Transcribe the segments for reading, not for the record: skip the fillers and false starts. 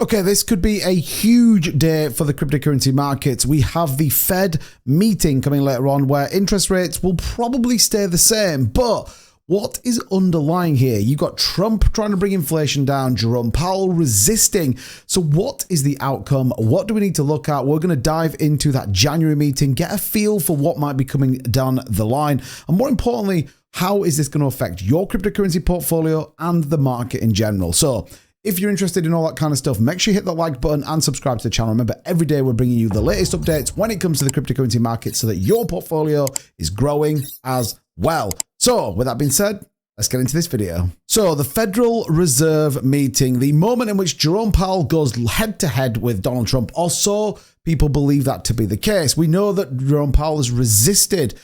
Okay, this could be a huge day for the cryptocurrency markets. We have the Fed meeting coming later on where interest rates will probably stay the same. But what is underlying here? You've got Trump trying to bring inflation down, Jerome Powell resisting. So what is the outcome? What do we need to look at? We're going to dive into that January meeting, get a feel for what might be coming down the line. And more importantly, how is this going to affect your cryptocurrency portfolio and the market in general? So if you're interested in all that kind of stuff, make sure you hit the like button and subscribe to the channel. Remember, every day we're bringing you the latest updates when it comes to the cryptocurrency market so that your portfolio is growing as well. So with that being said, let's get into this video. So the Federal Reserve meeting, the moment in which Jerome Powell goes head to head with Donald Trump, or so people believe that to be the case. We know that Jerome Powell has resisted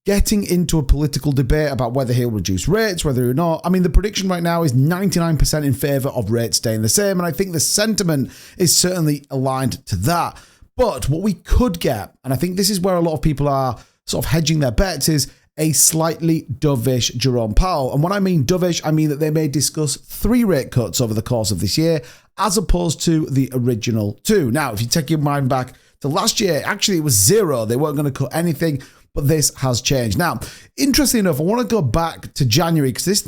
getting into a political debate about whether he'll reduce rates, whether or not. I mean, the prediction right now is 99% in favor of rates staying the same. And I think the sentiment is certainly aligned to that. But what we could get, and I think this is where a lot of people are sort of hedging their bets, is a slightly dovish Jerome Powell. And when I mean dovish, I mean that they may discuss 3 rate cuts over the course of this year, as opposed to the original 2. Now, if you take your mind back to last year, actually it was 0. They weren't going to cut anything. But this has changed. Now, interestingly enough, I want to go back to January because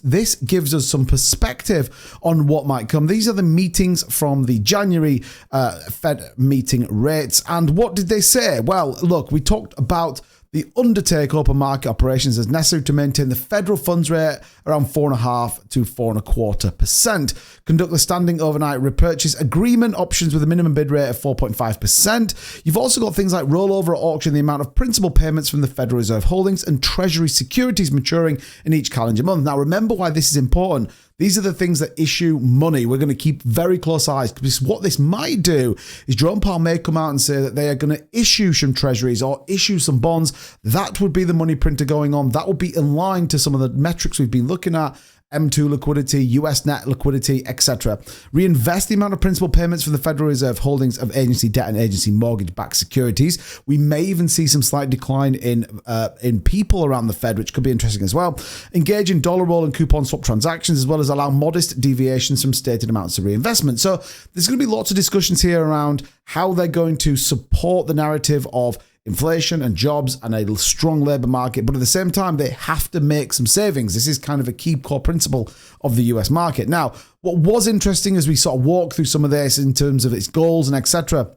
this gives us some perspective on what might come. These are the meetings from the January Fed meeting rates. And what did they say? Well, look, we talked about the undertake open market operations as necessary to maintain the federal funds rate around 4.5% to 4.25%. Conduct the standing overnight repurchase agreement options with a minimum bid rate of 4.5%. You've also got things like rollover at auction, the amount of principal payments from the Federal Reserve holdings and Treasury securities maturing in each calendar month. Now, remember why this is important. These are the things that issue money. We're going to keep very close eyes because what this might do is Jerome Powell may come out and say that they are going to issue some treasuries or issue some bonds. That would be the money printer going on. That would be in line to some of the metrics we've been looking at. M2 liquidity, US net liquidity, etc. Reinvest the amount of principal payments from the Federal Reserve holdings of agency debt and agency mortgage-backed securities. We may even see some slight decline in people around the Fed, which could be interesting as well. Engage in dollar roll and coupon swap transactions, as well as allow modest deviations from stated amounts of reinvestment. So there's going to be lots of discussions here around how they're going to support the narrative of inflation and jobs and a strong labor market, but at the same time, they have to make some savings. This is kind of a key core principle of the US market. Now, what was interesting as we sort of walk through some of this in terms of its goals and etc.,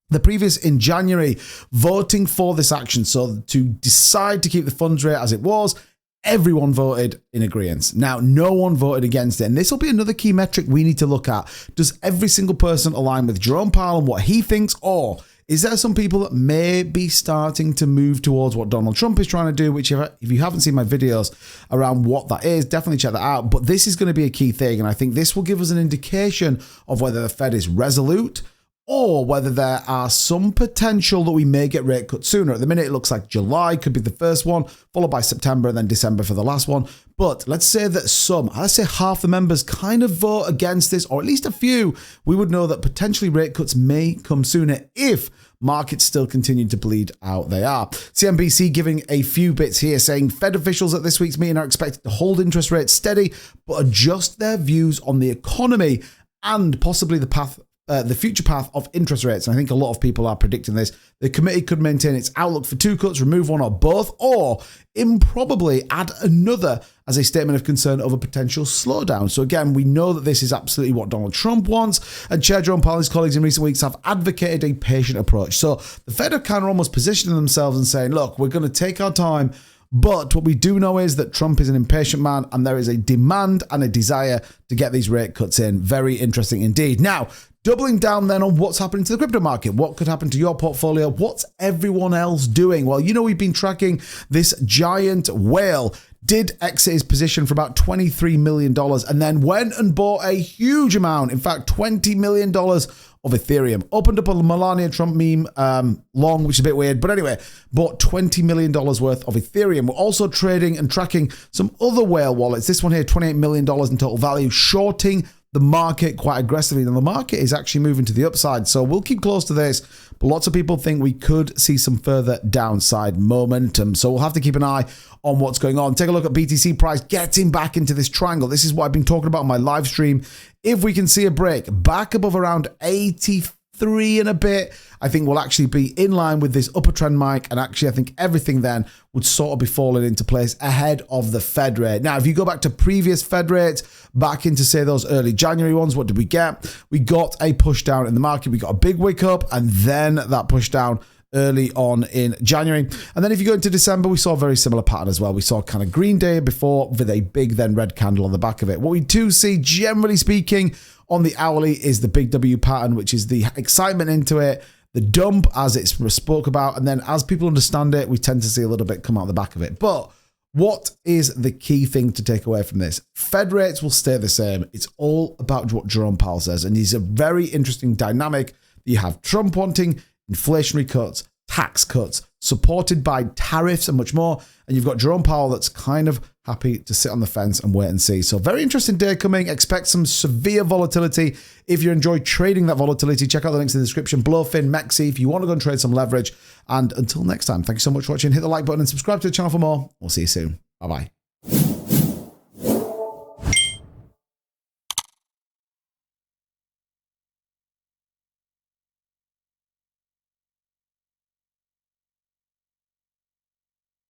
the previous in January, voting for this action, so to decide to keep the funds rate as it was, everyone voted in agreement. Now, no one voted against it. And this will be another key metric we need to look at. Does every single person align with Jerome Powell and what he thinks, or is there some people that may be starting to move towards what Donald Trump is trying to do, which if you haven't seen my videos around what that is, definitely check that out. But this is going to be a key thing. And I think this will give us an indication of whether the Fed is resolute or whether there are some potential that we may get rate cuts sooner. At the minute, it looks like July could be the first one, followed by September and then December for the last one. But let's say that let's say half the members kind of vote against this, or at least a few, we would know that potentially rate cuts may come sooner if markets still continue to bleed out. They are. CNBC giving a few bits here saying Fed officials at this week's meeting are expected to hold interest rates steady, but adjust their views on the economy and possibly the future path of interest rates. And I think a lot of people are predicting this. The committee could maintain its outlook for 2 cuts, remove one or both, or improbably add another as a statement of concern over potential slowdown. So again, we know that this is absolutely what Donald Trump wants, and Chair Jerome Powell and his colleagues in recent weeks have advocated a patient approach. So the Fed are kind of almost positioning themselves and saying, look, we're going to take our time, but what we do know is that Trump is an impatient man and there is a demand and a desire to get these rate cuts in. Very interesting indeed. Now, doubling down then on what's happening to the crypto market. What could happen to your portfolio? What's everyone else doing? Well, we've been tracking this giant whale. Did exit his position for about $23 million and then went and bought a huge amount, in fact, $20 million of Ethereum. Opened up a Melania Trump meme long, which is a bit weird. But anyway, bought $20 million worth of Ethereum. We're also trading and tracking some other whale wallets. This one here, $28 million in total value, shorting the market quite aggressively. And the market is actually moving to the upside. So we'll keep close to this. but lots of people think we could see some further downside momentum. So we'll have to keep an eye on what's going on. Take a look at BTC price getting back into this triangle. This is what I've been talking about on my live stream. If we can see a break back above around 83 and a bit, I think we'll actually be in line with this upper trend mic, and actually I think everything then would sort of be falling into place ahead of the Fed rate. Now, if you go back to previous Fed rates, back into say those early January ones, what did we get? We got a push down in the market. We got a big wick up, and then that push down early on in January. And then if you go into December, we saw a very similar pattern as well. We saw kind of green day before with a big then red candle on the back of it. What we do see, generally speaking, on the hourly is the big W pattern, which is the excitement into it, the dump as it's spoke about, and then as people understand it, we tend to see a little bit come out the back of it. But what is the key thing to take away from this? Fed rates will stay the same. It's all about what Jerome Powell says, and he's a very interesting dynamic. You have Trump wanting inflationary cuts, tax cuts, supported by tariffs and much more. And you've got Jerome Powell that's kind of happy to sit on the fence and wait and see. So very interesting day coming. Expect some severe volatility. If you enjoy trading that volatility, check out the links in the description. BLOFIN, MEXC, if you want to go and trade some leverage. And until next time, thank you so much for watching. Hit the like button and subscribe to the channel for more. We'll see you soon. Bye-bye.